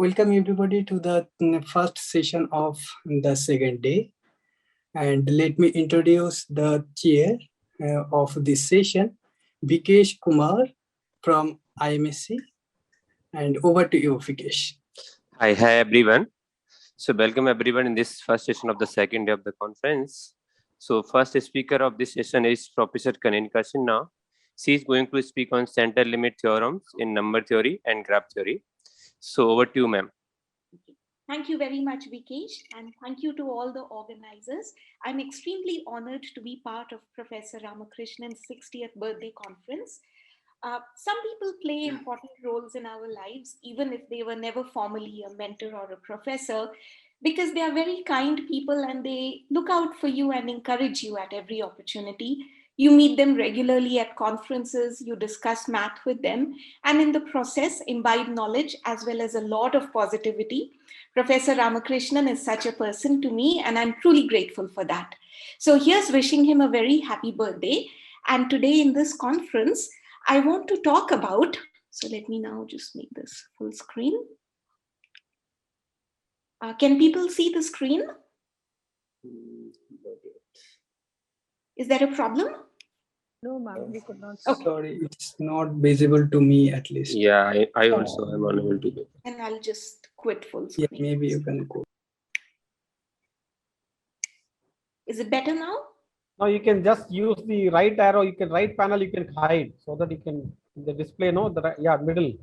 Welcome everybody to the first session of the second day. And let me introduce the chair of this session, Vikesh Kumar from IMSC. And over to you, Vikesh. Hi everyone. So welcome everyone in this first session of the second day of the conference. So first speaker of this session is Professor Kaneenika Sinha. She is going to speak on center limit theorems in number theory and graph theory. So over to you, ma'am. Thank you very much, Vikesh, and thank you to all the organizers. I'm extremely honored to be part of Professor Ramakrishnan's 60th birthday conference. Some people play important roles in our lives, even if they were never formally a mentor or a professor, because they are very kind people and they look out for you and encourage you at every opportunity. You meet them regularly at conferences, you discuss math with them, and in the process, imbibe knowledge as well as a lot of positivity. Professor Ramakrishnan is such a person to me, and I'm truly grateful for that. So here's wishing him a very happy birthday. And today in this conference, I want to talk about, so let me now just make this full screen. Can people see the screen? Is there a problem? No, ma'am, we could not. Okay. Sorry, it's not visible to me at least. Yeah, I also am unable to do. And I'll just quit full screen. Yeah, maybe you can go. Is it better now? No, you can just use the right arrow. You can right panel. You can hide so that you can the display. No, the middle.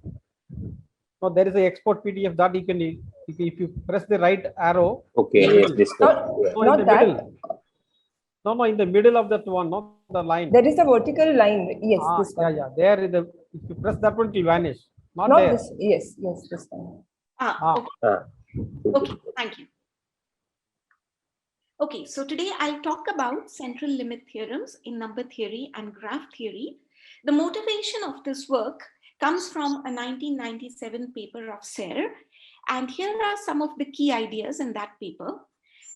No, there is a export PDF that you can if you press the right arrow. Okay, yes, this not that. Middle. No, in the middle of that one, not the line. There is a vertical line. Yes, this one. Yeah. There is the. If you press that one, it will vanish. Not there. This. Yes, this one. Okay, thank you. Okay, so today I'll talk about central limit theorems in number theory and graph theory. The motivation of this work comes from a 1997 paper of Serre, and here are some of the key ideas in that paper.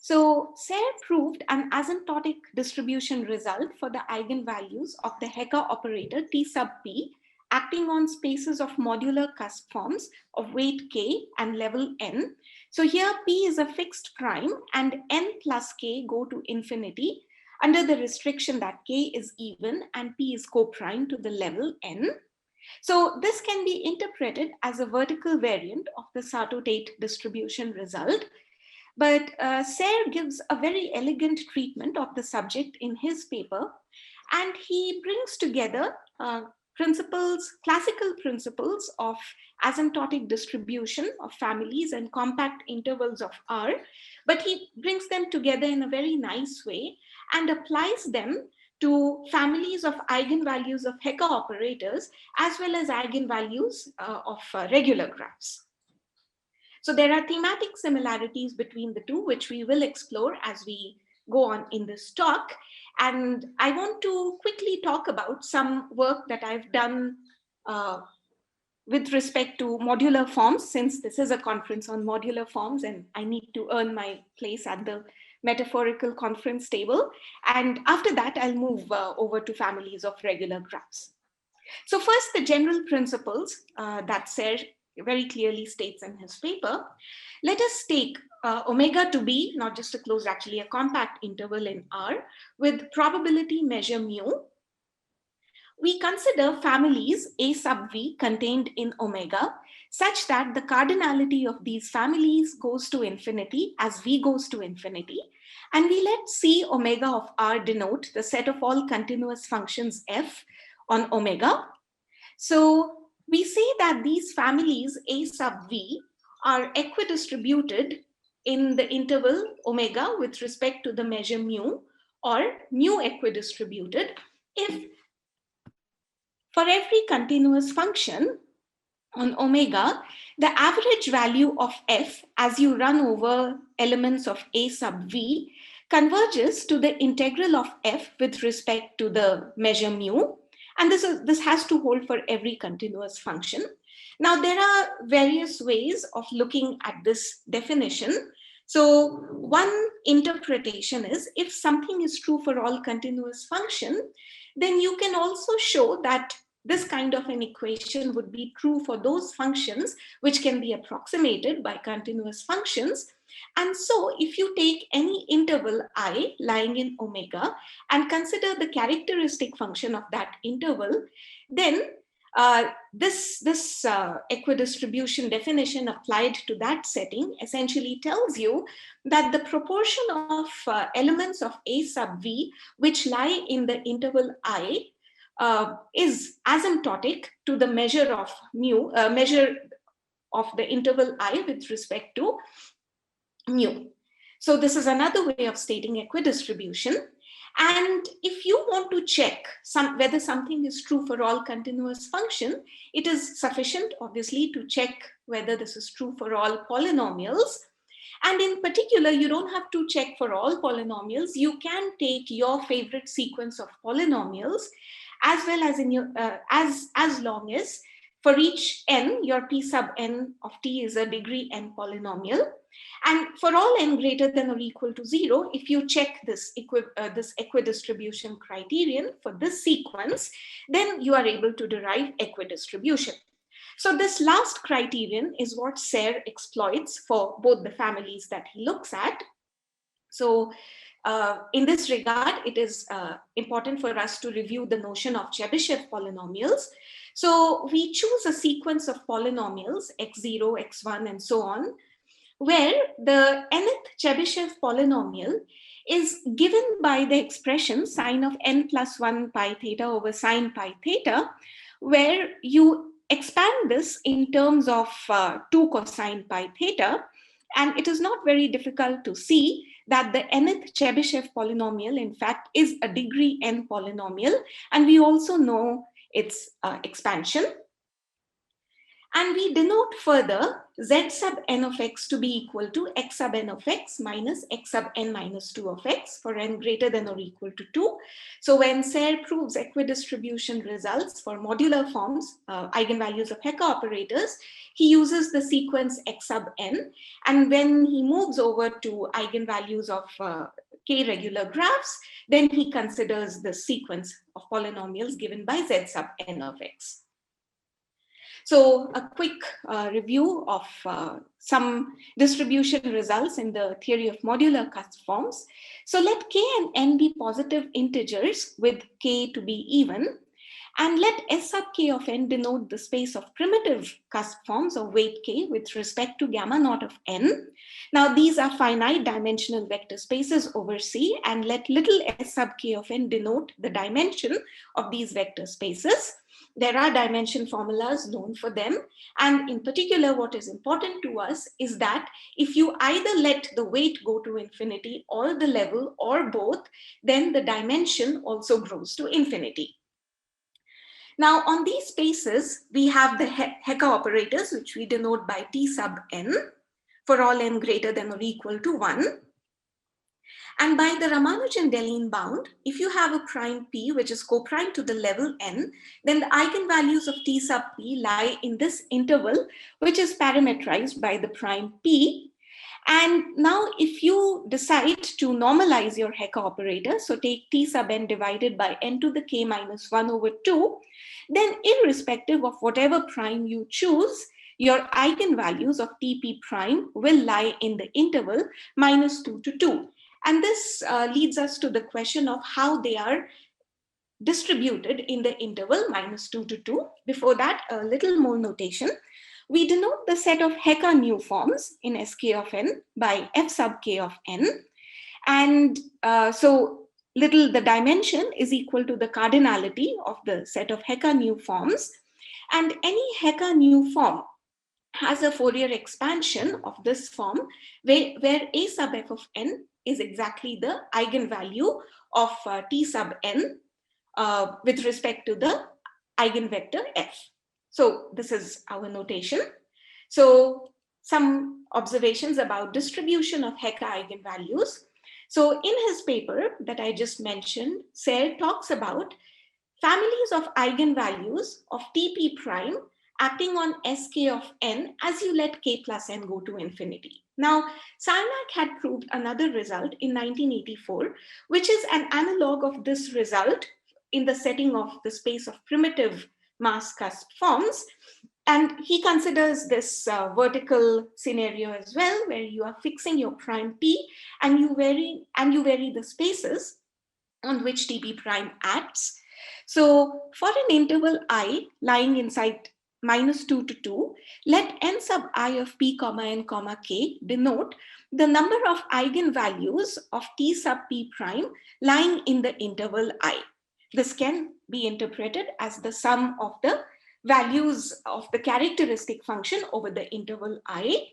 So Serre proved an asymptotic distribution result for the eigenvalues of the Heka operator T sub p acting on spaces of modular cusp forms of weight k and level n. So here p is a fixed prime and n plus k go to infinity under the restriction that k is even and p is co-prime to the level n. So this can be interpreted as a vertical variant of the Sarto-Tate distribution result. But Serre gives a very elegant treatment of the subject in his paper, and he brings together classical principles of asymptotic distribution of families and compact intervals of R, but he brings them together in a very nice way and applies them to families of eigenvalues of Heka operators as well as eigenvalues of regular graphs. So there are thematic similarities between the two, which we will explore as we go on in this talk. And I want to quickly talk about some work that I've done with respect to modular forms, since this is a conference on modular forms and I need to earn my place at the metaphorical conference table. And after that, I'll move over to families of regular graphs. So first, the general principles that Serre very clearly states in his paper. Let us take omega to be not just a closed, actually a compact interval in R with probability measure mu. We consider families A sub v contained in omega such that the cardinality of these families goes to infinity as v goes to infinity. And we let C omega of R denote the set of all continuous functions f on omega. So we say that these families A sub v are equidistributed in the interval omega with respect to the measure mu, or mu equidistributed if for every continuous function on omega, the average value of f as you run over elements of A sub v converges to the integral of f with respect to the measure mu. And this has to hold for every continuous function. Now, there are various ways of looking at this definition. So one interpretation is if something is true for all continuous function, then you can also show that this kind of an equation would be true for those functions which can be approximated by continuous functions. And so if you take any interval I lying in omega and consider the characteristic function of that interval, then this equidistribution definition applied to that setting essentially tells you that the proportion of elements of A sub v which lie in the interval I is asymptotic to the measure of mu, measure of the interval I with respect to mu. So this is another way of stating equidistribution. And if you want to check whether something is true for all continuous function, it is sufficient, obviously, to check whether this is true for all polynomials. And in particular, you don't have to check for all polynomials. You can take your favorite sequence of polynomials, as well as in your as long as for each n, your p sub n of t is a degree n polynomial. And for all n greater than or equal to 0, if you check this equidistribution criterion for this sequence, then you are able to derive equidistribution. So this last criterion is what Serre exploits for both the families that he looks at. So in this regard, it is important for us to review the notion of Chebyshev polynomials. So we choose a sequence of polynomials, x0, x1, and so on, where the nth Chebyshev polynomial is given by the expression sine of n plus 1 pi theta over sine pi theta, where you expand this in terms of 2 cosine pi theta, and it is not very difficult to see that the nth Chebyshev polynomial, in fact, is a degree n polynomial, and we also know its expansion. And we denote further z sub n of x to be equal to x sub n of x minus x sub n minus 2 of x for n greater than or equal to 2. So when Serre proves equidistribution results for modular forms, eigenvalues of Heka operators, he uses the sequence x sub n. And when he moves over to eigenvalues of k regular graphs, then he considers the sequence of polynomials given by z sub n of x. So a quick review of some distribution results in the theory of modular cusp forms. So let k and n be positive integers with k to be even, and let S sub k of n denote the space of primitive cusp forms of weight k with respect to gamma naught of n. Now these are finite dimensional vector spaces over C, and let little s sub k of n denote the dimension of these vector spaces. There are dimension formulas known for them. And in particular, what is important to us is that if you either let the weight go to infinity or the level or both, then the dimension also grows to infinity. Now on these spaces, we have the Heka operators, which we denote by T sub n for all n greater than or equal to 1. And by the Ramanujan-Deligne bound, if you have a prime p, which is co-prime to the level n, then the eigenvalues of T sub p lie in this interval, which is parametrized by the prime p. And now if you decide to normalize your Heka operator, so take T sub n divided by n to the k minus 1 over 2, then irrespective of whatever prime you choose, your eigenvalues of Tp prime will lie in the interval minus 2 to 2. And this leads us to the question of how they are distributed in the interval minus 2 to 2. Before that, a little more notation. We denote the set of Heka new forms in Sk of n by f sub k of n. And so the dimension is equal to the cardinality of the set of Heka new forms. And any Heka new form has a Fourier expansion of this form where a sub f of n is exactly the eigenvalue of T sub n with respect to the eigenvector f. So this is our notation. So some observations about distribution of Heka eigenvalues. So in his paper that I just mentioned, Serre talks about families of eigenvalues of Tp prime acting on Sk of n as you let k plus n go to infinity. Now, Sarnak had proved another result in 1984, which is an analog of this result in the setting of the space of primitive mass cusp forms. And he considers this vertical scenario as well, where you are fixing your prime P and you vary the spaces on which TP prime acts. So for an interval I lying inside -2 to 2, let n sub I of P comma n comma K denote the number of eigenvalues of T sub P prime lying in the interval I. This can be interpreted as the sum of the values of the characteristic function over the interval I.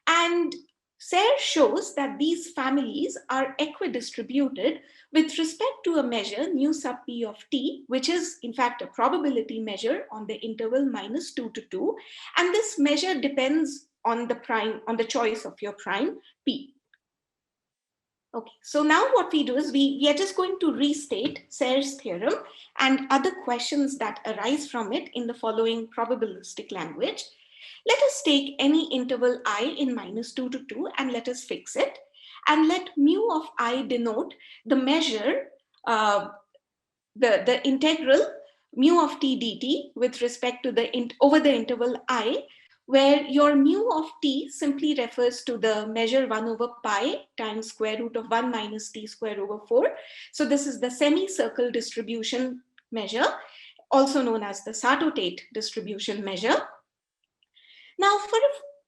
And Serre shows that these families are equidistributed with respect to a measure mu sub P of T, which is in fact a probability measure on the interval -2 to 2. And this measure depends on the choice of your prime P. Okay, so now what we do is we are just going to restate Serre's theorem and other questions that arise from it in the following probabilistic language. Let us take any interval I in -2 to 2 and let us fix it. And let mu of I denote the measure, the integral mu of t dt with respect to over the interval I, where your mu of t simply refers to the measure 1 over pi times square root of 1 minus t square over 4. So this is the semicircle distribution measure, also known as the Sato-Tate distribution measure. Now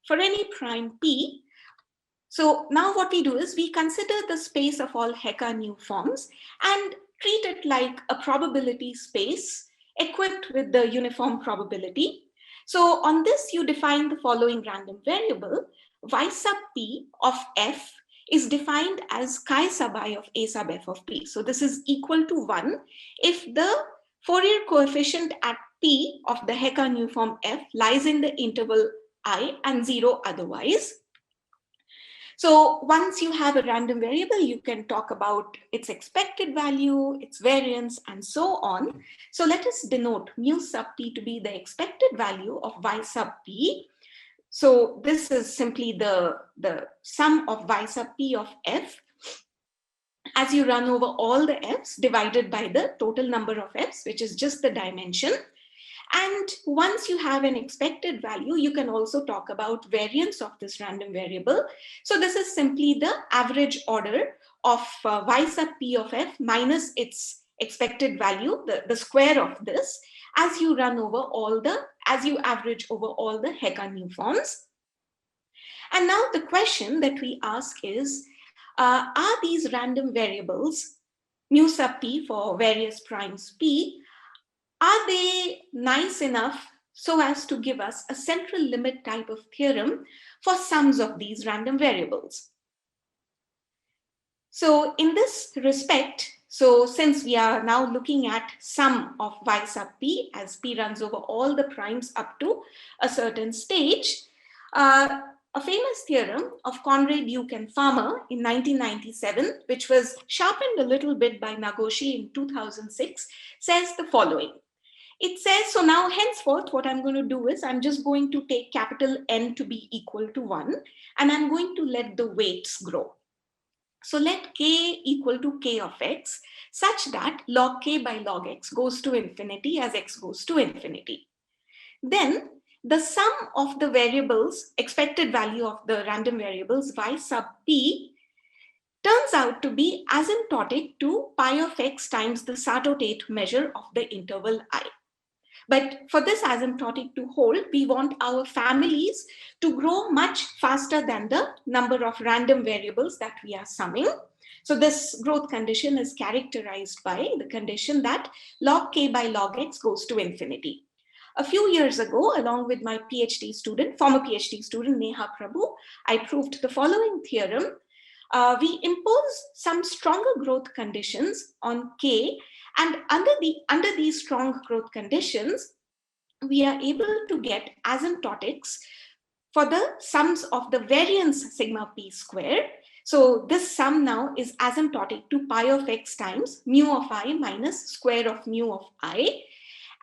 for any prime p, so now what we do is we consider the space of all Heka new forms and treat it like a probability space equipped with the uniform probability. So on this, you define the following random variable. Y sub p of f is defined as chi sub I of a sub f of p. So this is equal to 1 if the Fourier coefficient at p of the Heka new form f lies in the interval I and 0 otherwise. So once you have a random variable, you can talk about its expected value, its variance, and so on. So let us denote mu sub p to be the expected value of y sub p. So this is simply the sum of y sub p of f as you run over all the f's divided by the total number of f's, which is just the dimension. And once you have an expected value, you can also talk about variance of this random variable. So this is simply the average order of y sub p of f minus its expected value, the square of this, as you run over as you average over all the Heka new forms. And now the question that we ask is, are these random variables, mu sub p for various primes p, are they nice enough so as to give us a central limit type of theorem for sums of these random variables? So in this respect, so since we are now looking at sum of y sub p as p runs over all the primes up to a certain stage, a famous theorem of Conrad, Duke, and Farmer in 1997, which was sharpened a little bit by Nagoshi in 2006, says the following. It says, so now henceforth, what I'm going to do is I'm just going to take capital N to be equal to 1, and I'm going to let the weights grow. So let k equal to k of x, such that log k by log x goes to infinity as x goes to infinity. Then the sum of the variables, expected value of the random variables y sub p, turns out to be asymptotic to pi of x times the Sato-Tate measure of the interval I. But for this asymptotic to hold, we want our families to grow much faster than the number of random variables that we are summing. So this growth condition is characterized by the condition that log k by log x goes to infinity. A few years ago, along with my former PhD student, Neha Prabhu, I proved the following theorem. We impose some stronger growth conditions on k, and under these strong growth conditions, we are able to get asymptotics for the sums of the variance sigma p square. So this sum now is asymptotic to pi of x times mu of I minus square of mu of I.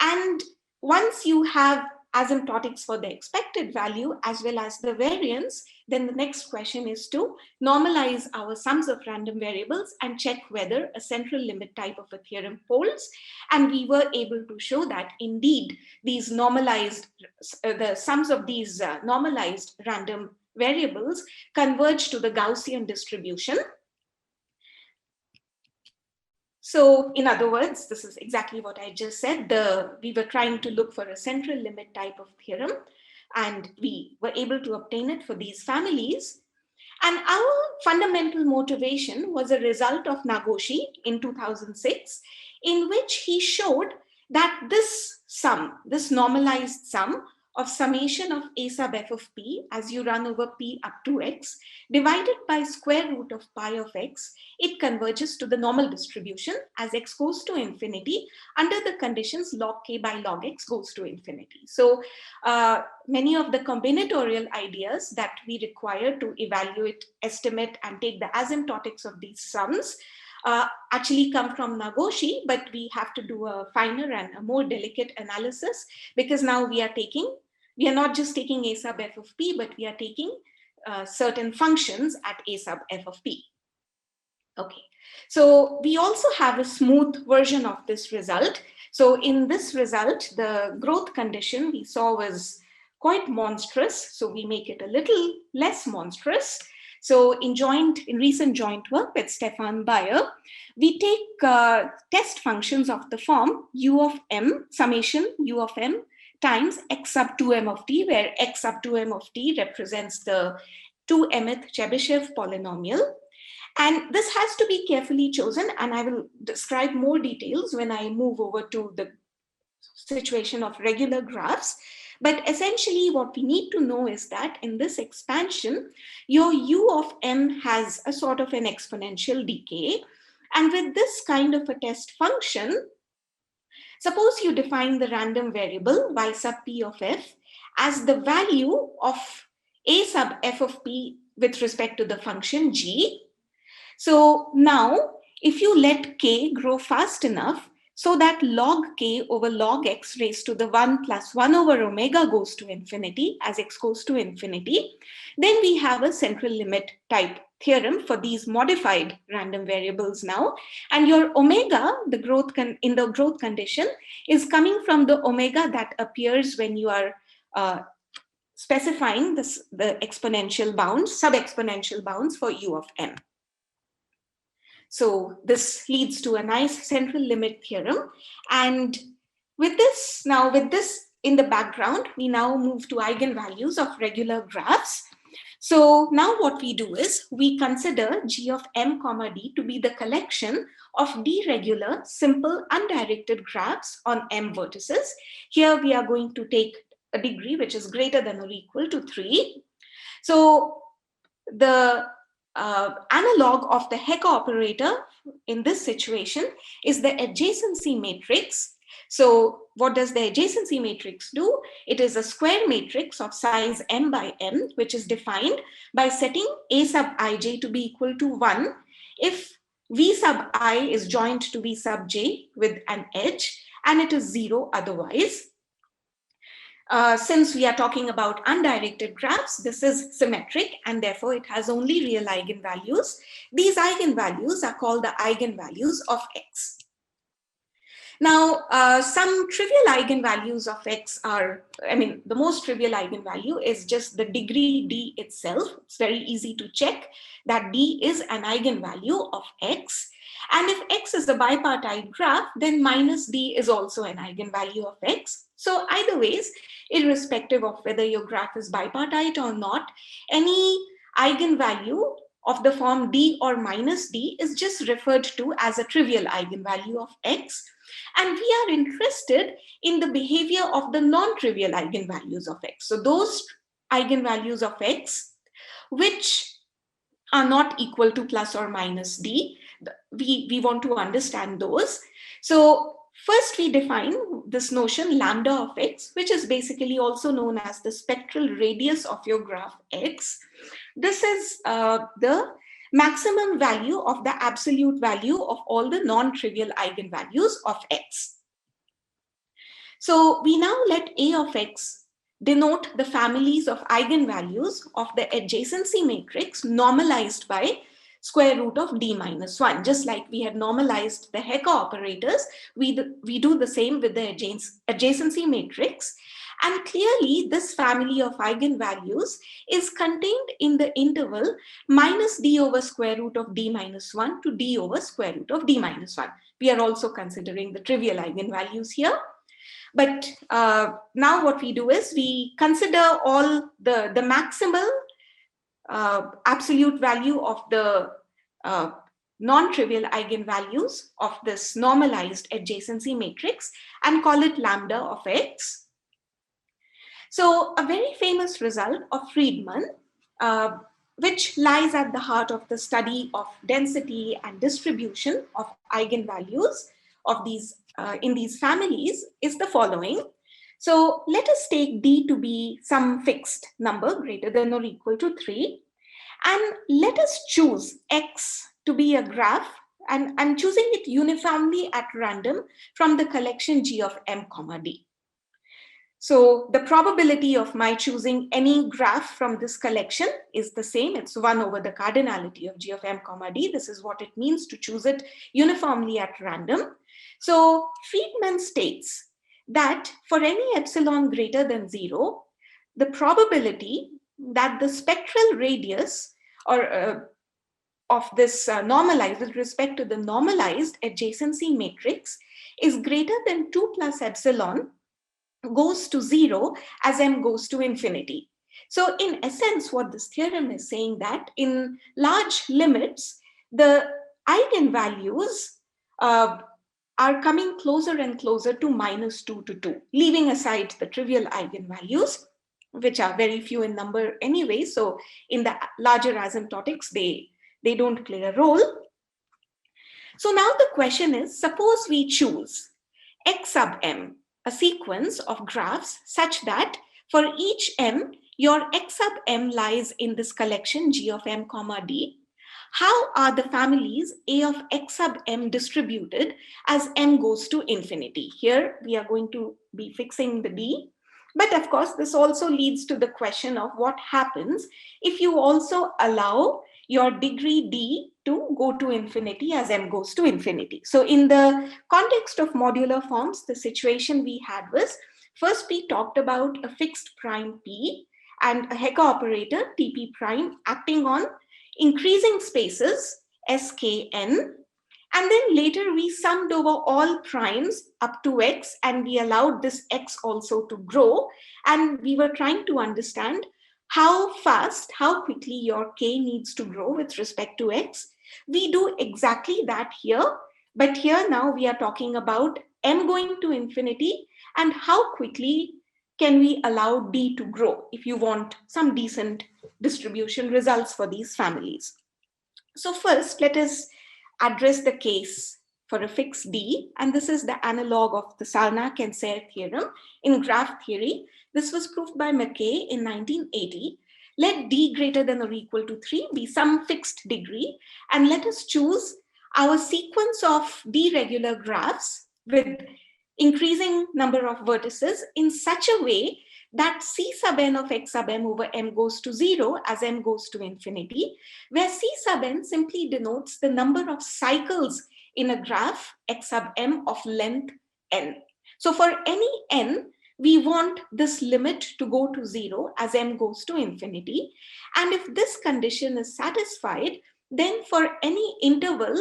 And once you have asymptotics for the expected value as well as the variance, then the next question is to normalize our sums of random variables and check whether a central limit type of a theorem holds. And we were able to show that indeed these normalized, the sums of these normalized random variables converge to the Gaussian distribution. So in other words, this is exactly what I just said. We were trying to look for a central limit type of theorem, and we were able to obtain it for these families. And our fundamental motivation was a result of Nagoshi in 2006, in which he showed that this sum, this normalized sum of summation of a sub f of p as you run over p up to x divided by square root of pi of x, it converges to the normal distribution as x goes to infinity under the conditions log k by log x goes to infinity. So many of the combinatorial ideas that we require to evaluate, estimate, and take the asymptotics of these sums actually come from Nagoshi, but we have to do a finer and a more delicate analysis, because now we are not just taking a sub f of p, but we are taking certain functions at a sub f of p. Okay, so we also have a smooth version of this result. So in this result, the growth condition we saw was quite monstrous. So we make it a little less monstrous. So in recent joint work with Stefan Bayer, we take test functions of the form u of m, summation u of m times x sub 2m of t, where x sub 2m of t represents the 2mth Chebyshev polynomial. And this has to be carefully chosen, and I will describe more details when I move over to the situation of regular graphs. But essentially what we need to know is that in this expansion, your u of m has a sort of an exponential decay. And with this kind of a test function, suppose you define the random variable y sub p of f as the value of a sub f of p with respect to the function g. So now, if you let k grow fast enough so that log k over log x raised to the 1 plus 1 over omega goes to infinity as x goes to infinity, then we have a central limit type theorem for these modified random variables now. And your omega, in the growth condition, is coming from the omega that appears when you are specifying the exponential bounds, sub-exponential bounds for u of m. So this leads to a nice central limit theorem. And with this in the background, we now move to eigenvalues of regular graphs. So now what we do is we consider g of m comma d to be the collection of d regular simple undirected graphs on m vertices. Here we are going to take a degree which is greater than or equal to 3. So the analog of the Heka operator in this situation is the adjacency matrix. So what does the adjacency matrix do? It is a square matrix of size m by m, which is defined by setting a sub ij to be equal to 1 if v sub I is joined to v sub j with an edge, and it is 0 otherwise. Since we are talking about undirected graphs, this is symmetric and therefore it has only real eigenvalues. These eigenvalues are called the eigenvalues of x. Now, some trivial eigenvalues of x are, the most trivial eigenvalue is just the degree d itself. It's very easy to check that d is an eigenvalue of x. And if x is a bipartite graph, then minus d is also an eigenvalue of x. So either ways, irrespective of whether your graph is bipartite or not, any eigenvalue of the form d or minus d is just referred to as a trivial eigenvalue of x. And we are interested in the behavior of the non-trivial eigenvalues of x. So those eigenvalues of x, which are not equal to plus or minus d, we want to understand those. So first we define this notion lambda of x, which is basically also known as the spectral radius of your graph x. This is the maximum value of the absolute value of all the non-trivial eigenvalues of x. So we now let a of x denote the families of eigenvalues of the adjacency matrix normalized by square root of d minus 1. Just like we had normalized the Heka operators, we do the same with the adjacency matrix. And clearly, this family of eigenvalues is contained in the interval minus d over square root of d minus 1 to d over square root of d minus 1. We are also considering the trivial eigenvalues here. But now what we do is we consider all the maximal absolute value of the non-trivial eigenvalues of this normalized adjacency matrix and call it lambda of x. So a very famous result of Friedman, which lies at the heart of the study of density and distribution of eigenvalues of these in these families, is the following. So let us take d to be some fixed number greater than or equal to 3, and let us choose x to be a graph, and I'm choosing it uniformly at random from the collection G of m comma d. So the probability of my choosing any graph from this collection is the same. It's 1 over the cardinality of G of m comma d. This is what it means to choose it uniformly at random. So Friedman states that for any epsilon greater than 0, the probability that the spectral radius or of this normalized with respect to the normalized adjacency matrix is greater than 2 plus epsilon goes to 0 as m goes to infinity. So in essence, what this theorem is saying that in large limits, the eigenvalues are coming closer and closer to minus 2 to 2, leaving aside the trivial eigenvalues, which are very few in number anyway. So in the larger asymptotics, they don't play a role. So now the question is, suppose we choose x sub m, a sequence of graphs such that for each m, your x sub m lies in this collection G of m comma d. How are the families A of x sub m distributed as m goes to infinity? Here we are going to be fixing the d. But of course, this also leads to the question of what happens if you also allow your degree d to go to infinity as m goes to infinity. So in the context of modular forms, the situation we had was, first we talked about a fixed prime p and a Heka operator tp prime acting on increasing spaces skn, and then later we summed over all primes up to x and we allowed this x also to grow, and we were trying to understand how fast, how quickly your k needs to grow with respect to x. We do exactly that here, but here now we are talking about m going to infinity and how quickly can we allow d to grow if you want some decent distribution results for these families. So first, let us address the case for a fixed d, and this is the analog of the Sarnak and Serre theorem in graph theory. This was proved by McKay in 1980. Let d greater than or equal to 3 be some fixed degree, and let us choose our sequence of d regular graphs with increasing number of vertices in such a way that c sub n of x sub m over m goes to 0 as m goes to infinity, where c sub n simply denotes the number of cycles in a graph x sub m of length n. So for any n, we want this limit to go to 0 as m goes to infinity. And if this condition is satisfied, then for any interval,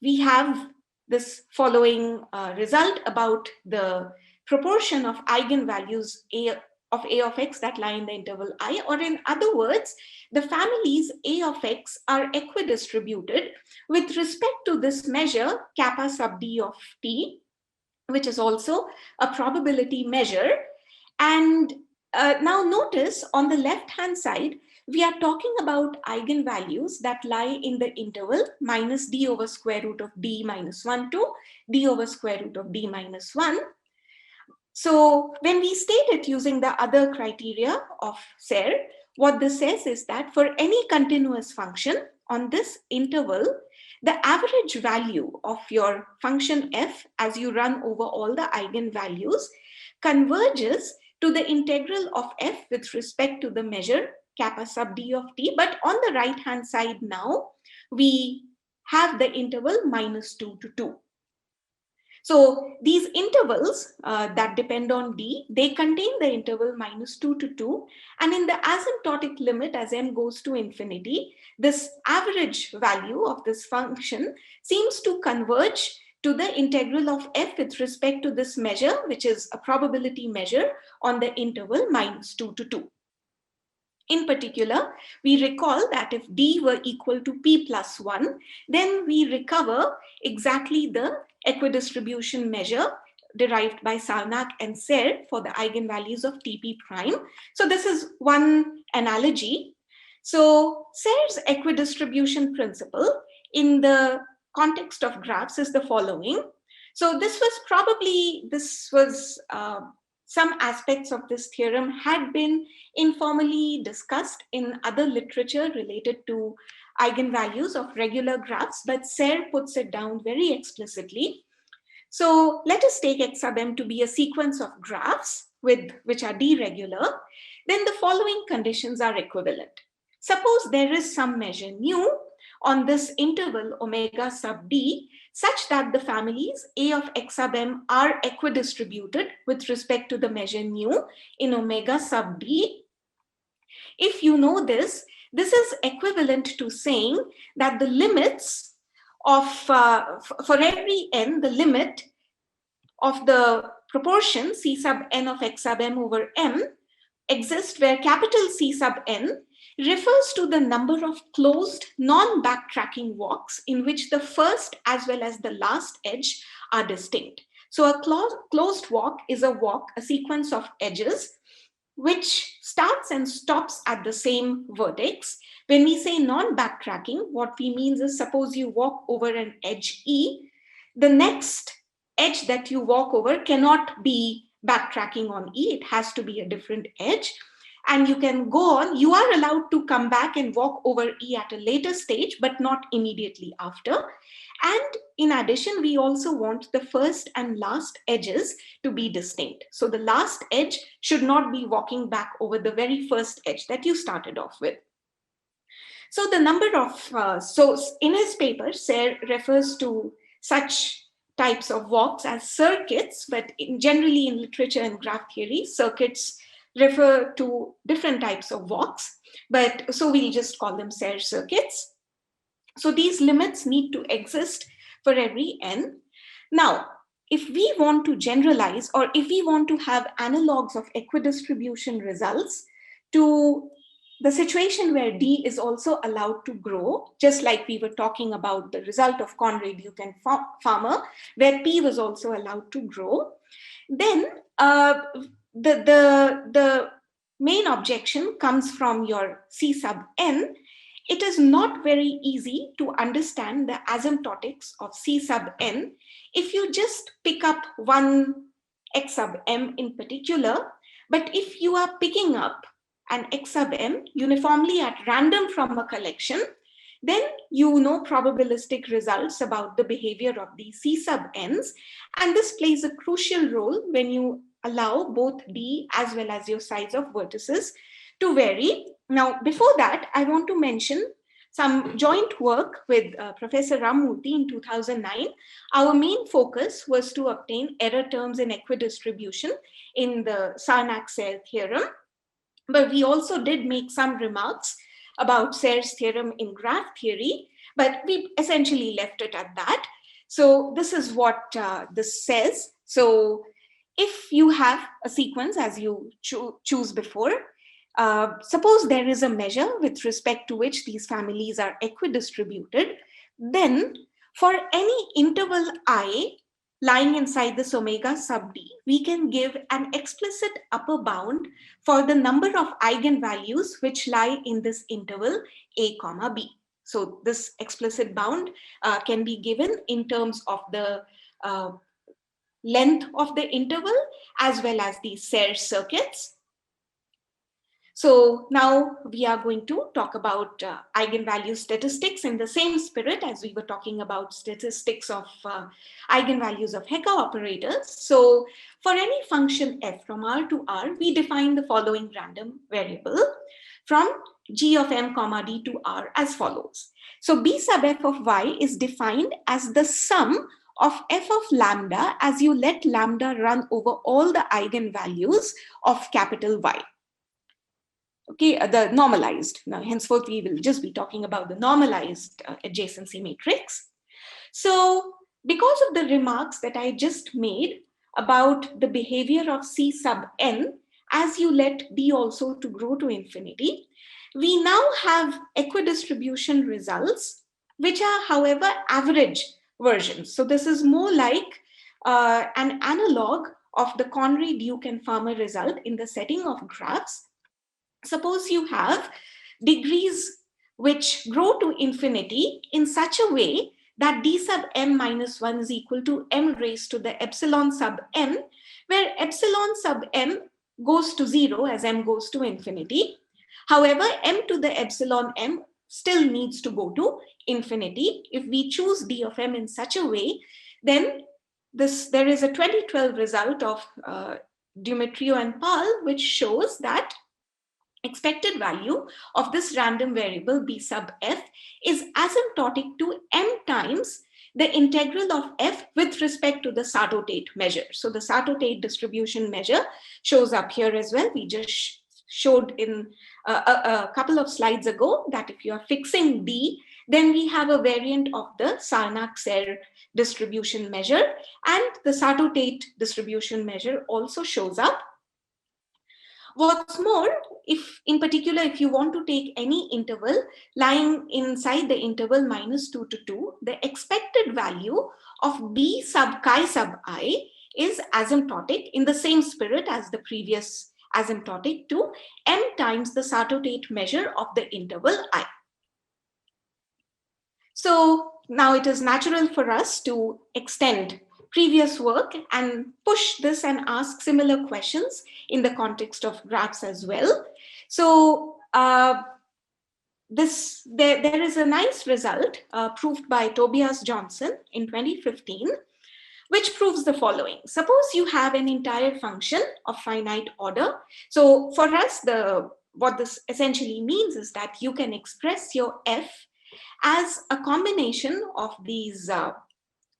we have this following result about the proportion of eigenvalues a of x that lie in the interval I, or in other words, the families A of x are equidistributed with respect to this measure kappa sub d of t, which is also a probability measure. And now notice on the left-hand side, we are talking about eigenvalues that lie in the interval minus d over square root of d minus 1 to d over square root of d minus 1. So when we state it using the other criteria of Serre, what this says is that for any continuous function on this interval, the average value of your function f as you run over all the eigenvalues converges to the integral of f with respect to the measure kappa sub d of t. But on the right hand side now, we have the interval -2 to 2. So these intervals that depend on d, they contain the interval -2 to 2. And in the asymptotic limit, as n goes to infinity, this average value of this function seems to converge to the integral of f with respect to this measure, which is a probability measure on the interval -2 to 2. In particular, we recall that if d were equal to p plus 1, then we recover exactly the equidistribution measure derived by Sarnak and Serre for the eigenvalues of Tp prime. So this is one analogy. So Serre's equidistribution principle in the context of graphs is the following. So some aspects of this theorem had been informally discussed in other literature related to eigenvalues of regular graphs, but Serre puts it down very explicitly. So let us take x sub m to be a sequence of graphs which are d-regular. Then the following conditions are equivalent. Suppose there is some measure nu on this interval omega sub d, such that the families A of x sub m are equidistributed with respect to the measure nu in omega sub d. If you know this, this is equivalent to saying that the limits of, for every n, the limit of the proportion C sub n of x sub m over m exists where capital C sub n refers to the number of closed non-backtracking walks in which the first as well as the last edge are distinct. So a closed walk is a sequence of edges which starts and stops at the same vertex. When we say non-backtracking, what we mean is, suppose you walk over an edge E, the next edge that you walk over cannot be backtracking on E, it has to be a different edge. And you can go on, you are allowed to come back and walk over E at a later stage, but not immediately after. And in addition, we also want the first and last edges to be distinct. So the last edge should not be walking back over the very first edge that you started off with. So the number of, so in his paper, Serre refers to such types of walks as circuits, but generally in literature and graph theory, circuits refer to different types of walks, but so we'll just call them Serre circuits. So these limits need to exist for every n. Now, if we want to generalize, or if we want to have analogs of equidistribution results to the situation where D is also allowed to grow, just like we were talking about the result of Conrad, Duke, and Farmer, where P was also allowed to grow, then the main objection comes from your C sub n. It is not very easy to understand the asymptotics of C sub n if you just pick up one x sub m in particular, but if you are picking up an x sub m uniformly at random from a collection, then you know probabilistic results about the behavior of these C sub n's, and this plays a crucial role when you allow both D as well as your size of vertices to vary. Now, before that, I want to mention some joint work with Professor Ramurthy in 2009. Our main focus was to obtain error terms in equidistribution in the Sarnak-Serre theorem, but we also did make some remarks about Serre's theorem in graph theory, but we essentially left it at that. So this is what this says. So if you have a sequence as you choose before, suppose there is a measure with respect to which these families are equidistributed, then for any interval I lying inside this omega sub d, we can give an explicit upper bound for the number of eigenvalues which lie in this interval a comma b. So this explicit bound can be given in terms of the length of the interval as well as the Serre circuits. So now we are going to talk about eigenvalue statistics in the same spirit as we were talking about statistics of eigenvalues of Heka operators. So for any function f from R to R, we define the following random variable from g of m comma d to R as follows. So b sub f of y is defined as the sum of f of lambda as you let lambda run over all the eigenvalues of capital Y. Okay, the normalized. Now, henceforth, we will just be talking about the normalized adjacency matrix. So, because of the remarks that I just made about the behavior of C sub n, as you let D also to grow to infinity, we now have equidistribution results, which are, however, average versions. So, this is more like an analog of the Conry, Duke, and Farmer result in the setting of graphs. Suppose you have degrees which grow to infinity in such a way that d sub m minus 1 is equal to m raised to the epsilon sub m, where epsilon sub m goes to 0 as m goes to infinity. However, m to the epsilon m still needs to go to infinity. If we choose d of m in such a way, then there is a 2012 result of Dumitrio and Pal, which shows that expected value of this random variable b sub f is asymptotic to m times the integral of f with respect to the Sarto-Tate measure. So the Sarto-Tate distribution measure shows up here as well. We just showed in a couple of slides ago that if you are fixing d, then we have a variant of the Sarnak-Serre distribution measure, and the Sarto-Tate distribution measure also shows up. What's more, if in particular, if you want to take any interval lying inside the interval minus 2 to 2, the expected value of b sub chi sub I is asymptotic in the same spirit as the previous asymptotic to m times the Sarto-Tate measure of the interval I. So now it is natural for us to extend previous work and push this and ask similar questions in the context of graphs as well. So there is a nice result proved by Tobias Johnson in 2015, which proves the following. Suppose you have an entire function of finite order. So for us, what this essentially means is that you can express your f as a combination of these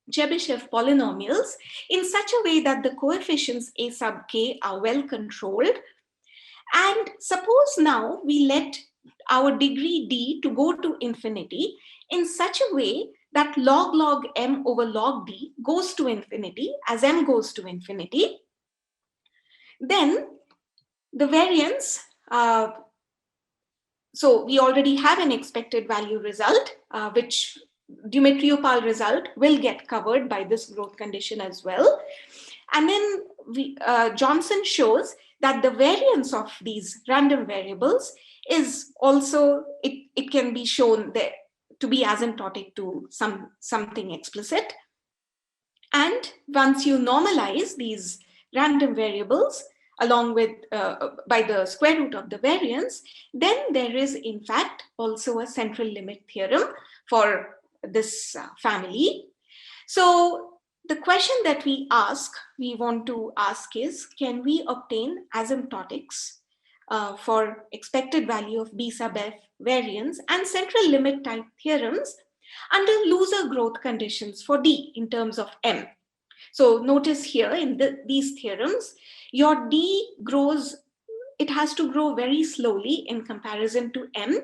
Chebyshev polynomials in such a way that the coefficients a sub k are well controlled. And suppose now we let our degree d to go to infinity in such a way that log m over log d goes to infinity as m goes to infinity. Then the variance, so we already have an expected value result, which Dumitrio-Pal result will get covered by this growth condition as well. And then Johnson shows that the variance of these random variables is also, it can be shown there to be asymptotic to something explicit. And once you normalize these random variables along with by the square root of the variance, then there is in fact also a central limit theorem for this family. So the question that we want to ask is, can we obtain asymptotics for expected value of b sub f variance and central limit type theorems under looser growth conditions for d in terms of m? So notice here in these theorems, your d grows, it has to grow very slowly in comparison to m.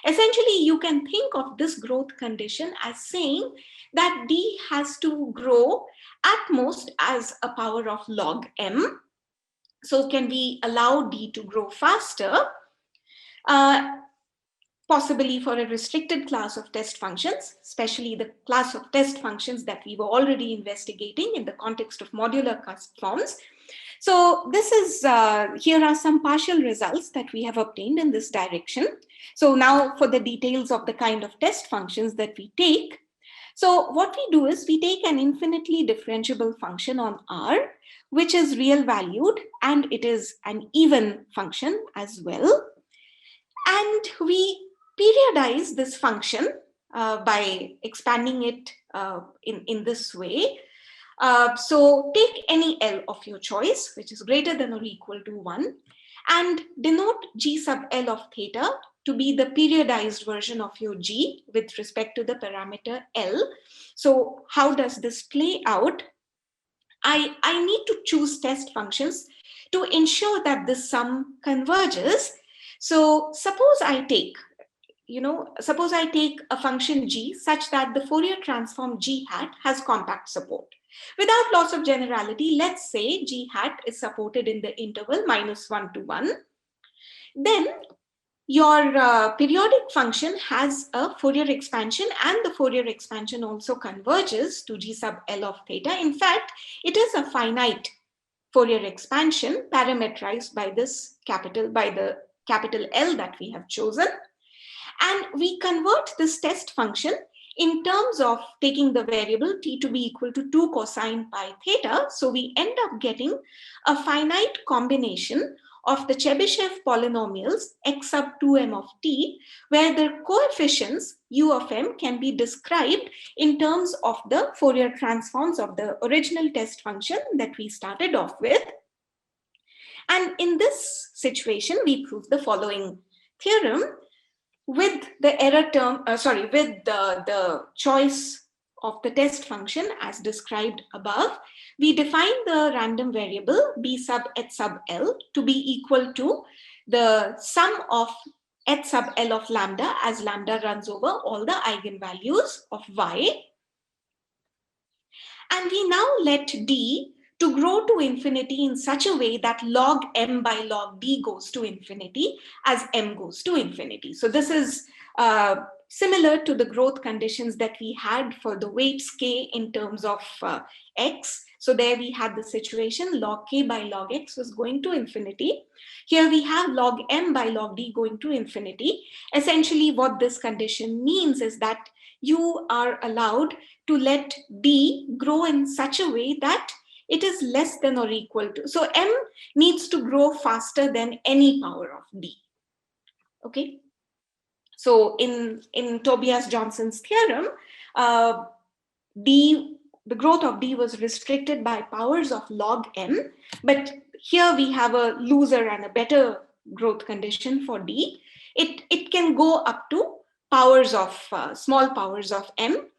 Essentially, you can think of this growth condition as saying that d has to grow at most as a power of log m. So can we allow d to grow faster? Possibly for a restricted class of test functions, especially the class of test functions that we were already investigating in the context of modular cusp forms. So this is, here are some partial results that we have obtained in this direction. So now for the details of the kind of test functions that we take. So what we do is we take an infinitely differentiable function on R, which is real valued, and it is an even function as well. And we periodize this function by expanding it in this way. So take any L of your choice, which is greater than or equal to 1, and denote G sub L of theta to be the periodized version of your G with respect to the parameter L. So how does this play out? I need to choose test functions to ensure that this sum converges. So suppose I take a function G such that the Fourier transform G hat has compact support. Without loss of generality, let's say G hat is supported in the interval -1 to 1. Then your periodic function has a Fourier expansion, and the Fourier expansion also converges to G sub L of theta. In fact, it is a finite Fourier expansion parametrized by the capital L that we have chosen. And we convert this test function in terms of taking the variable t to be equal to 2 cosine pi theta. So we end up getting a finite combination of the Chebyshev polynomials x sub 2m of t, where the coefficients u of m can be described in terms of the Fourier transforms of the original test function that we started off with. And in this situation, we prove the following theorem. With the error term, with the choice of the test function as described above, we define the random variable b sub h sub l to be equal to the sum of h sub l of lambda as lambda runs over all the eigenvalues of y. And we now let d to grow to infinity in such a way that log m by log d goes to infinity as m goes to infinity. So this is similar to the growth conditions that we had for the weights k in terms of x. So there we had the situation log k by log x was going to infinity. Here we have log m by log d going to infinity. Essentially what this condition means is that you are allowed to let d grow in such a way that it is less than or equal to. So m needs to grow faster than any power of d. Okay. So in Tobias Johnson's theorem, the growth of d was restricted by powers of log m, but here we have a looser and a better growth condition for d. It can go up to powers of small powers of m.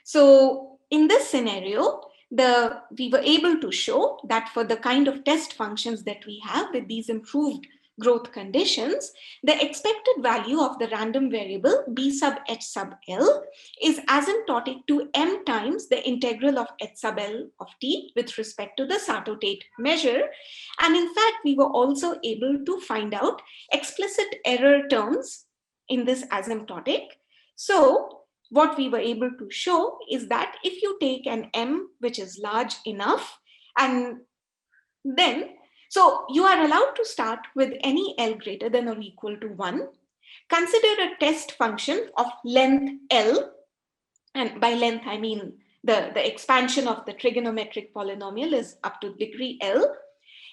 So in this scenario, we were able to show that for the kind of test functions that we have with these improved growth conditions, the expected value of the random variable b sub h sub l is asymptotic to m times the integral of h sub l of t with respect to the Sato-Tate measure. And in fact, we were also able to find out explicit error terms in this asymptotic. So what we were able to show is that if you take an m which is large enough, and then, so you are allowed to start with any L greater than or equal to 1. Consider a test function of length L, and by length I mean the expansion of the trigonometric polynomial is up to degree L.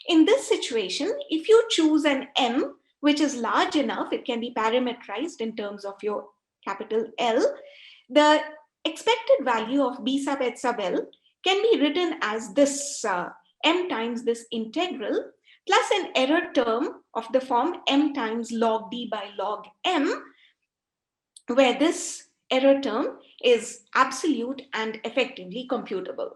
In this situation, if you choose an m which is large enough, it can be parametrized in terms of your capital L. The expected value of b sub h sub l can be written as this m times this integral plus an error term of the form m times log d by log m, where this error term is absolute and effectively computable.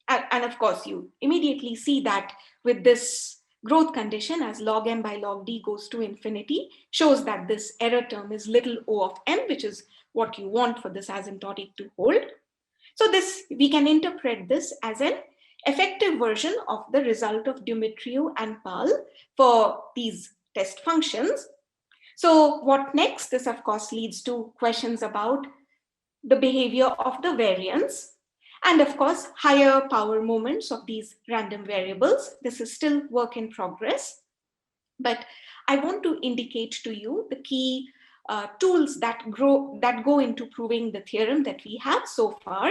And of course, you immediately see that with this growth condition as log m by log d goes to infinity shows that this error term is little o of m, which is what you want for this asymptotic to hold. So this, we can interpret this as an effective version of the result of Dumitriu and Pal for these test functions. So what next? This of course leads to questions about the behavior of the variance and of course higher power moments of these random variables. This is still work in progress, but I want to indicate to you the key tools that go into proving the theorem that we have so far.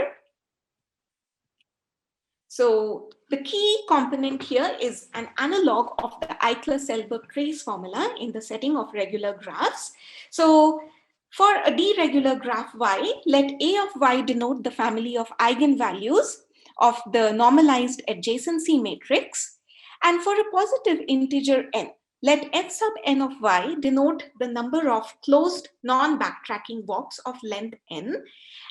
So the key component here is an analog of the Eichler-Selberg trace formula in the setting of regular graphs. So for a d-regular graph y, let A of y denote the family of eigenvalues of the normalized adjacency matrix. And for a positive integer n, let f sub n of y denote the number of closed non-backtracking walks of length n.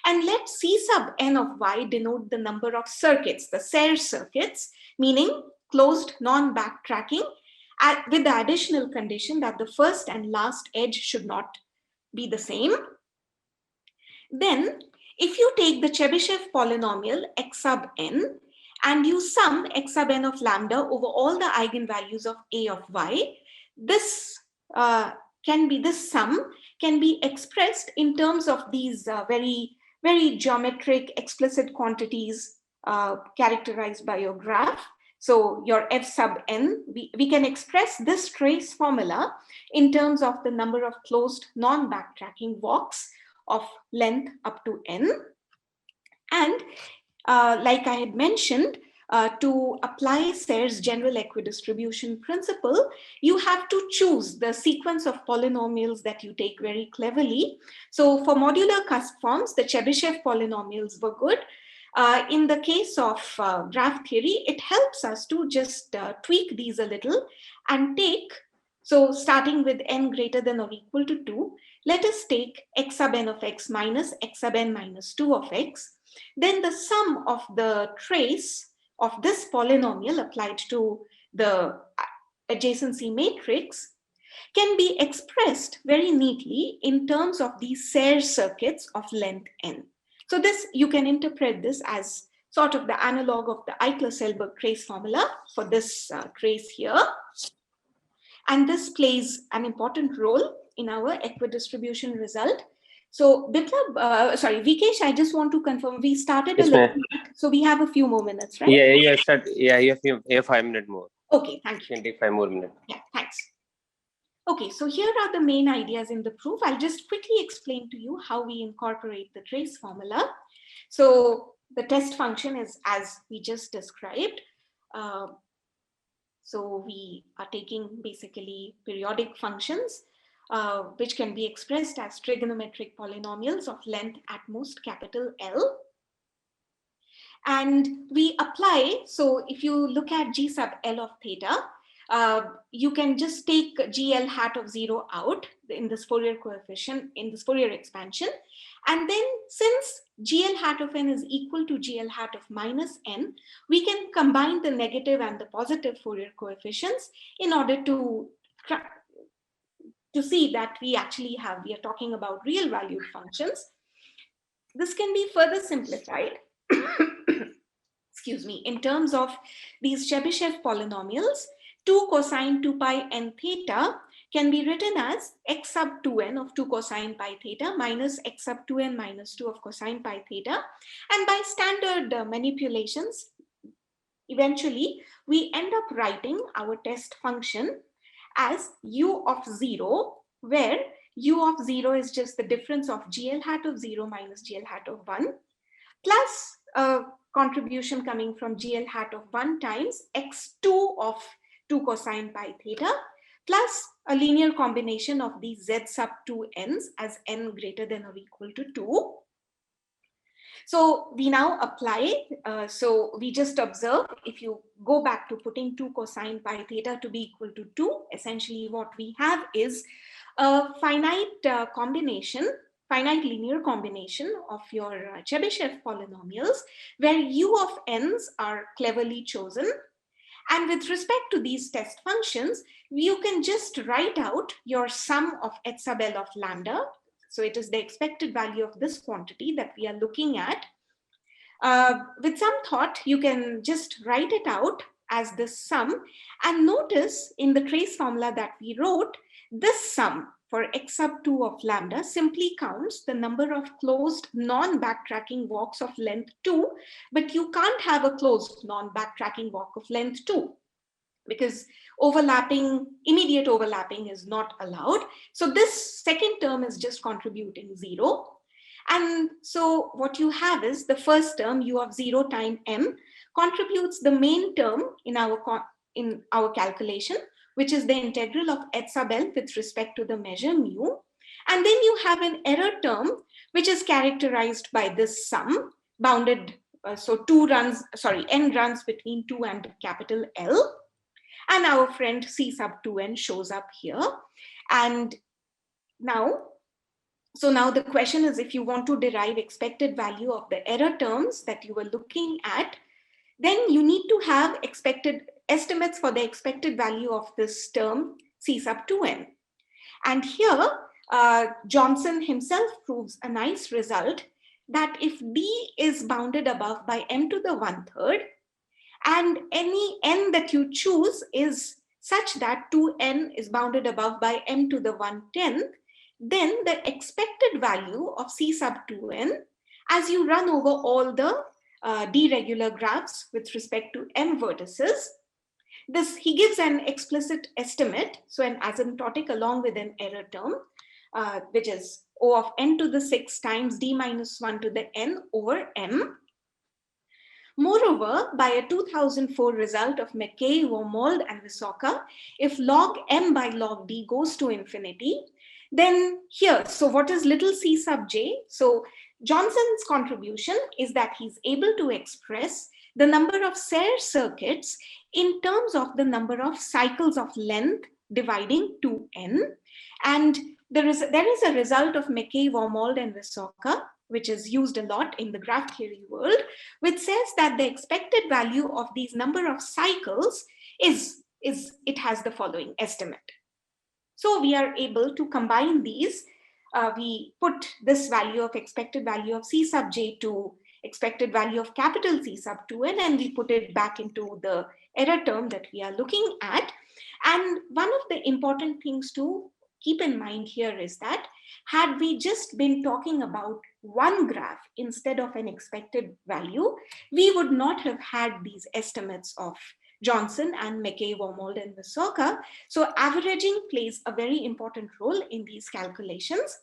And let C sub n of y denote the number of circuits, the SER circuits, meaning closed non-backtracking, with the additional condition that the first and last edge should not be the same. Then, if you take the Chebyshev polynomial x sub n and you sum x sub n of lambda over all the eigenvalues of A of y, this sum can be expressed in terms of these very geometric explicit quantities characterized by your graph. So your f sub n, we can express this trace formula in terms of the number of closed non-backtracking walks of length up to n. And like I had mentioned, to apply Serre's general equidistribution principle, you have to choose the sequence of polynomials that you take very cleverly. So for modular cusp forms, the Chebyshev polynomials were good. In the case of graph theory, it helps us to just tweak these a little and take, so starting with n greater than or equal to 2, let us take x sub n of x minus x sub n minus 2 of x. Then the sum of the trace of this polynomial applied to the adjacency matrix can be expressed very neatly in terms of these SER circuits of length n. So this, you can interpret this as sort of the analog of the Eichler-Selberg trace formula for this trace here. And this plays an important role in our equidistribution result. So Vikesh, I just want to confirm, we started a little late, so we have a few more minutes, right? You have 5 minutes more. Okay, thank you. You can take 5 more minutes. Yeah, thanks. Okay, so here are the main ideas in the proof. I'll just quickly explain to you how we incorporate the trace formula. So the test function is as we just described. So we are taking basically periodic functions, which can be expressed as trigonometric polynomials of length at most capital L. And we apply, so if you look at G sub L of theta, you can just take GL hat of 0 out in this Fourier coefficient, in this Fourier expansion. And then since GL hat of n is equal to GL hat of minus n, we can combine the negative and the positive Fourier coefficients in order to see that we are talking about real valued functions. This can be further simplified excuse me, in terms of these Chebyshev polynomials. 2 cosine 2 pi n theta can be written as x sub 2n of 2 cosine pi theta minus x sub 2n minus 2 of cosine pi theta. And by standard manipulations, eventually we end up writing our test function as u of 0, where u of 0 is just the difference of GL hat of 0 minus GL hat of 1, plus a contribution coming from GL hat of 1 times x2 of 2 cosine pi theta, plus a linear combination of these z sub 2 n's as n greater than or equal to 2. So we now apply, so we just observe, if you go back to putting 2 cosine pi theta to be equal to 2, essentially what we have is a finite linear combination of your Chebyshev polynomials, where u of n's are cleverly chosen. And with respect to these test functions, you can just write out your sum of h sub L of lambda. So it is the expected value of this quantity that we are looking at. With some thought, you can just write it out as this sum. And notice in the trace formula that we wrote, this sum for x sub 2 of lambda simply counts the number of closed non-backtracking walks of length 2, but you can't have a closed non-backtracking walk of length 2 because immediate overlapping is not allowed. So this second term is just contributing 0. And so what you have is the first term, u of 0 times m, contributes the main term in our calculation, which is the integral of h sub l with respect to the measure mu. And then you have an error term, which is characterized by this sum bounded. So n runs between 2 and capital L. And our friend C sub 2n shows up here. And now the question is, if you want to derive expected value of the error terms that you were looking at, then you need to have expected estimates for the expected value of this term C sub 2n. And here, Johnson himself proves a nice result that if D is bounded above by m to the 1/3, and any n that you choose is such that 2n is bounded above by m to the 1/10, then the expected value of C sub 2n, as you run over all the D regular graphs with respect to m vertices, he gives an explicit estimate, so an asymptotic along with an error term, which is O of n to the 6 times D minus 1 to the n over m. Moreover, by a 2004 result of McKay, Wormold, and Visoka, if log m by log D goes to infinity, then here, so what is little c sub j? So Johnson's contribution is that he's able to express the number of Serre circuits in terms of the number of cycles of length dividing 2n. And there is a result of McKay, Wormold, and Visoka, which is used a lot in the graph theory world, which says that the expected value of these number of cycles it has the following estimate. So we are able to combine these. We put this value of expected value of C sub j to expected value of capital C sub 2n, and we put it back into the error term that we are looking at. And one of the important things to keep in mind here is that had we just been talking about one graph instead of an expected value, we would not have had these estimates of Johnson and McKay, Wormold, and Visoka. So averaging plays a very important role in these calculations.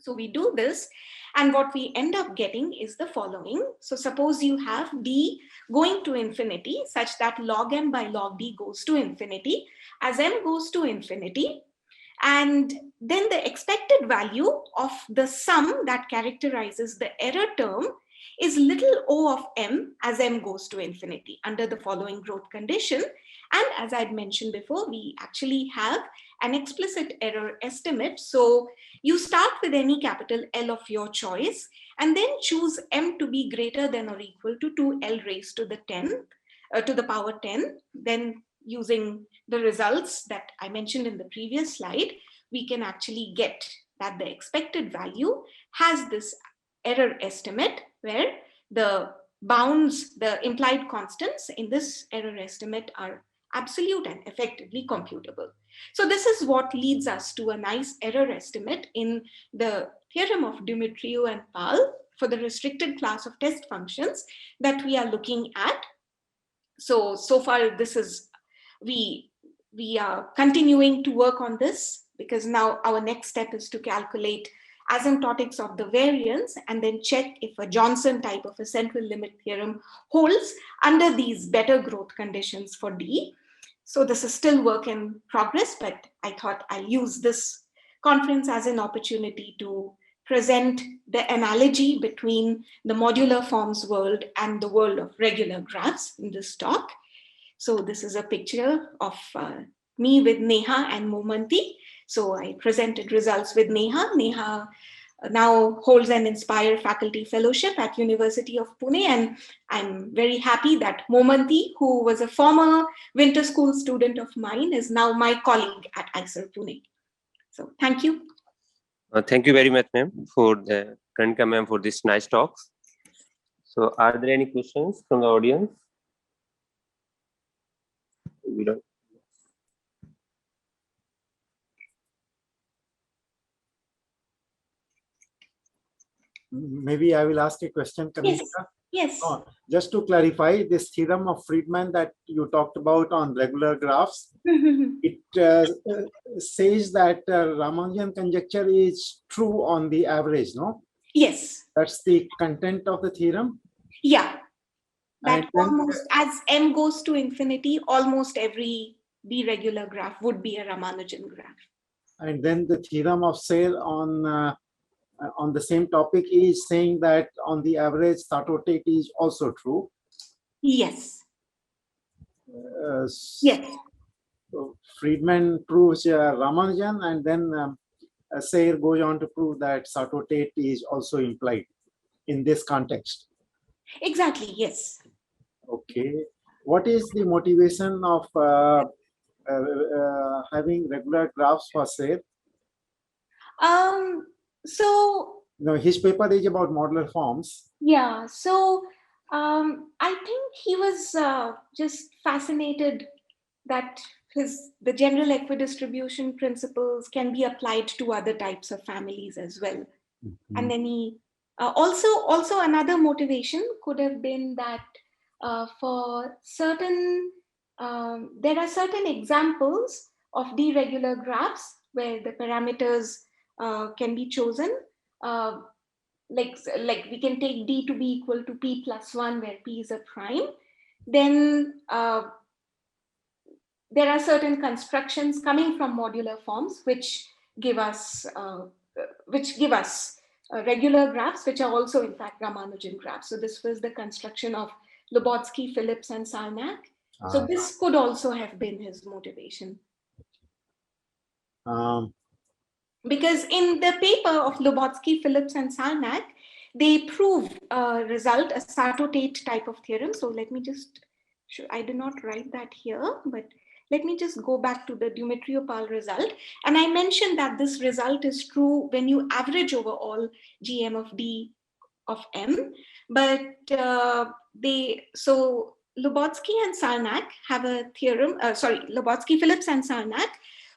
So we do this, and what we end up getting is the following. So suppose you have D going to infinity such that log m by log D goes to infinity. As m goes to infinity, and then the expected value of the sum that characterizes the error term is little o of m as m goes to infinity under the following growth condition. And as I'd mentioned before, we actually have an explicit error estimate. So you start with any capital L of your choice and then choose m to be greater than or equal to 2l raised to the 10 to the power 10. Then using the results that I mentioned in the previous slide, we can actually get that the expected value has this error estimate where the bounds, the implied constants in this error estimate are absolute and effectively computable. So this is what leads us to a nice error estimate in the theorem of Dumitriu and Pal for the restricted class of test functions that we are looking at. So far this is, we are continuing to work on this because now our next step is to calculate asymptotics of the variance and then check if a Johnson type of a central limit theorem holds under these better growth conditions for D. So this is still work in progress, but I thought I'll use this conference as an opportunity to present the analogy between the modular forms world and the world of regular graphs in this talk. So this is a picture of me with Neha and Momanty. So I presented results with Neha. Neha now holds an Inspire faculty fellowship at University of Pune, and I'm very happy that Momanty, who was a former winter school student of mine, is now my colleague at IISER Pune. So thank you. Thank you very much, ma'am, for the Kaneenika ma'am for this nice talk. So are there any questions from the audience? We don't. Maybe I will ask a question, Kaneenika. Yes. Just to clarify, this theorem of Friedman that you talked about on regular graphs, it says that Ramanujan conjecture is true on the average, no? Yes. That's the content of the theorem? Yeah. that And then- almost, as m goes to infinity, almost every d-regular graph would be a Ramanujan graph. And then the theorem of Sayre on the same topic is saying that on the average, Sato-Tate is also true. Yes. Uh, Yes. So Friedman proves Ramanujan, and then Sayre goes on to prove that Sato-Tate is also implied in this context. Exactly. Yes. Okay. What is the motivation of having regular graphs for Sayre? So His paper is about modular forms. yeah. So I think he was just fascinated that the general equidistribution principles can be applied to other types of families as well. Mm-hmm. And then he also another motivation could have been that for certain there are certain examples of d-regular graphs where the parameters can be chosen, like we can take d to be equal to p plus 1 where p is a prime. Then there are certain constructions coming from modular forms which give us regular graphs, which are also in fact Ramanujan graphs. So this was the construction of Lubotsky, Phillips, and Sarnak. So this could also have been his motivation. Because in the paper of Lubotsky, Phillips, and Sarnak, they prove a result, a Sato-Tate type of theorem. So let me just, I did not write that here, but let me just go back to the Dumitrio-Pal result. And I mentioned that this result is true when you average over all GM of D of M. But so Lubotsky and Sarnak have a theorem, Lubotsky, Phillips, and Sarnak.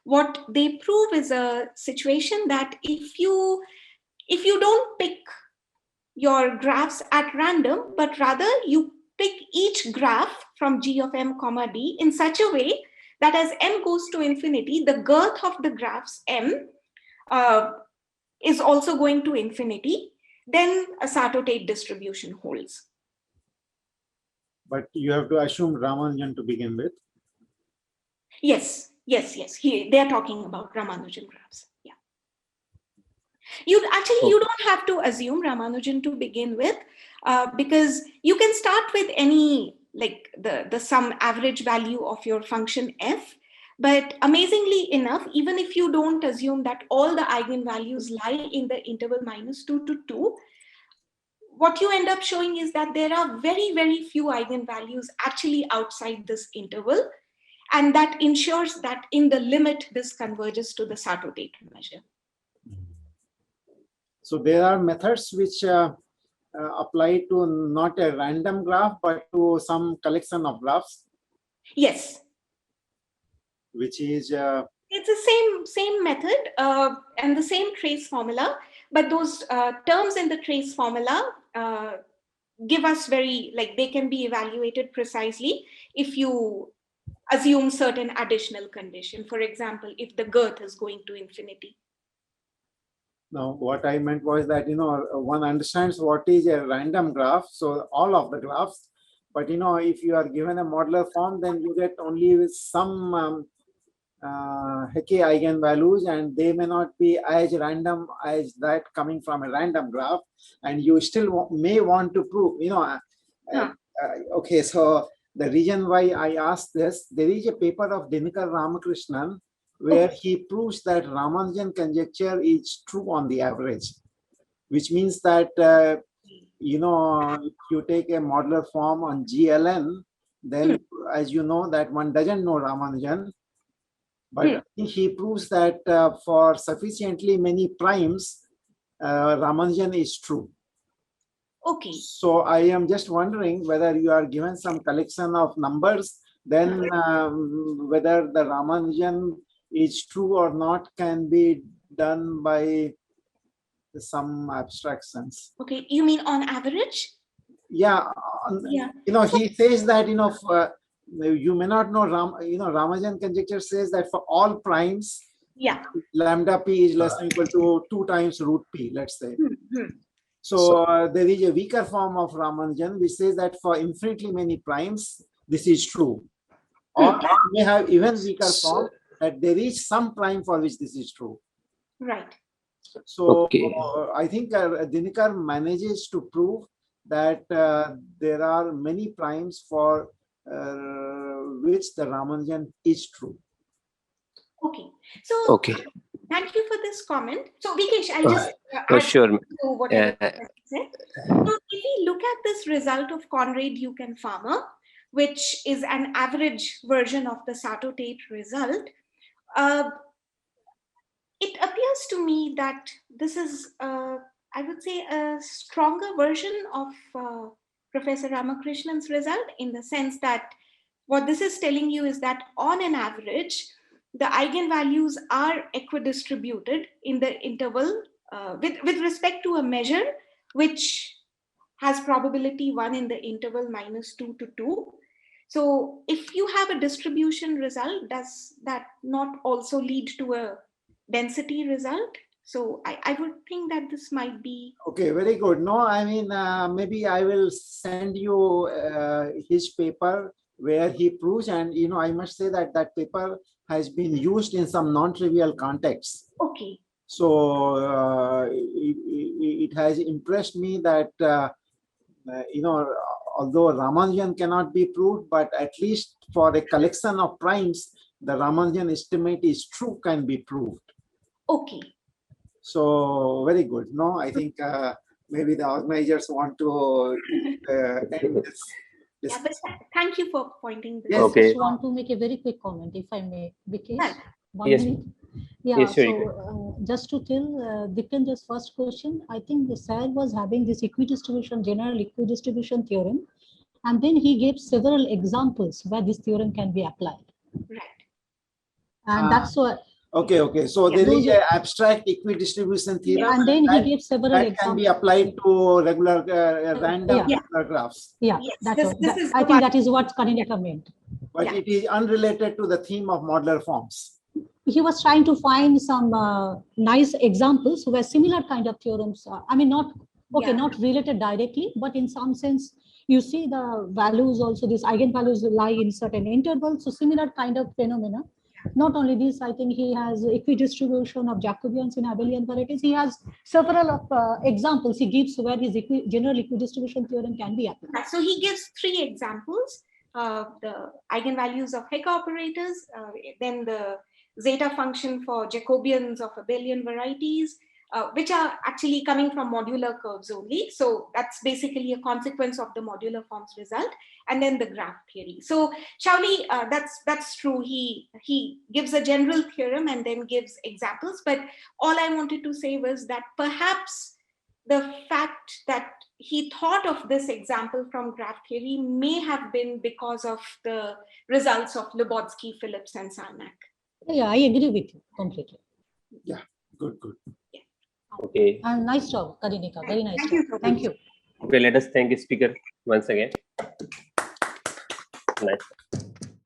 What they prove is a situation that if you don't pick your graphs at random, but rather you pick each graph from G of M comma D in such a way that as M goes to infinity, the girth of the graphs M is also going to infinity, then a Sato-Tate distribution holds. But you have to assume Ramanujan to begin with. Yes. They're talking about Ramanujan graphs. Yeah. You don't have to assume Ramanujan to begin with, because you can start with any, like the sum average value of your function f. But amazingly enough, even if you don't assume that all the eigenvalues lie in the interval -2 to 2, what you end up showing is that there are very, very few eigenvalues actually outside this interval. And that ensures that in the limit, this converges to the Sato-Tate measure. So there are methods which apply to not a random graph, but to some collection of graphs. Yes. Which is? It's the same method and the same trace formula, but those terms in the trace formula give us they can be evaluated precisely if you assume certain additional condition. For example, if the girth is going to infinity. Now, what I meant was that, one understands what is a random graph, so all of the graphs, but, if you are given a modular form, then you get only with some Heka eigenvalues, and they may not be as random as that coming from a random graph, and you still may want to prove, okay, so the reason why I asked this, there is a paper of Dinakar Ramakrishnan where he proves that Ramanujan conjecture is true on the average, which means that, if you take a modular form on GLN, then as you know that one doesn't know Ramanujan, but he proves that for sufficiently many primes, Ramanujan is true. Okay. So I am just wondering whether you are given some collection of numbers, then whether the Ramanujan is true or not can be done by some abstractions. Okay, you mean on average? Yeah. He says that you may not know Ramanujan conjecture says that for all primes, lambda p is less than equal to 2 times root p, let's say. So there is a weaker form of Ramanujan which says that for infinitely many primes, this is true. Or it may have even weaker form that there is some prime for which this is true. Right. So Okay. I think Dinakar manages to prove that there are many primes for which the Ramanujan is true. Okay. So Okay. thank you for this comment. So Vikesh, I'll just add Sure. to whatever you said. So if we look at this result of Conrad-Eucken-Farmer, which is an average version of the Sato-Tate result, it appears to me that this is, I would say, a stronger version of Professor Ramakrishnan's result, in the sense that what this is telling you is that on an average, the eigenvalues are equidistributed in the interval with respect to a measure which has probability 1 in the interval -2 to 2. So if you have a distribution result, does that not also lead to a density result? So I would think that this might be... Okay, very good. No, I mean, maybe I will send you his paper where he proves, and I must say that that paper has been used in some non-trivial contexts. Okay. So it has impressed me that, although Ramanujan cannot be proved, but at least for a collection of primes, the Ramanujan estimate is true can be proved. Okay. So very good. No, I think maybe the organizers want to end this. Yeah, but thank you for pointing this. Yes. Okay. I just want to make a very quick comment, if I may, Vikesh. Right. 1 Yes. minute. Yeah, Yes, sure, so just to tell Dipendra's first question, I think the SAR was having this equidistribution, general equidistribution theorem, and then he gave several examples where this theorem can be applied. Right. And that's what... Okay. So there is an abstract equidistribution theorem, and then he gave several that examples. can be applied to regular random Yeah. regular graphs. Yeah, Yes, that's this is I the think one. that is what Kaneenika meant. But it is unrelated to the theme of modular forms. He was trying to find some nice examples where similar kind of theorems are, I mean, not related directly, but in some sense, you see the values also, these eigenvalues lie in certain intervals. So similar kind of phenomena. Not only this, I think he has equidistribution of Jacobians in abelian varieties. He has several of examples he gives where his general equidistribution theorem can be applied. So he gives 3 examples: the eigenvalues of Heka operators, then the zeta function for Jacobians of abelian varieties, which are actually coming from modular curves only. So that's basically a consequence of the modular forms result, and then the graph theory. So Shauli, that's true. He gives a general theorem and then gives examples. But all I wanted to say was that perhaps the fact that he thought of this example from graph theory may have been because of the results of Lubotsky, Phillips, and Sarnak. Yeah, I agree with you completely. Yeah, good. Yeah. Okay. And nice job, Kaneenika. Very nice Thank job. you. Thank you. Okay, let us thank the speaker once again. Nice.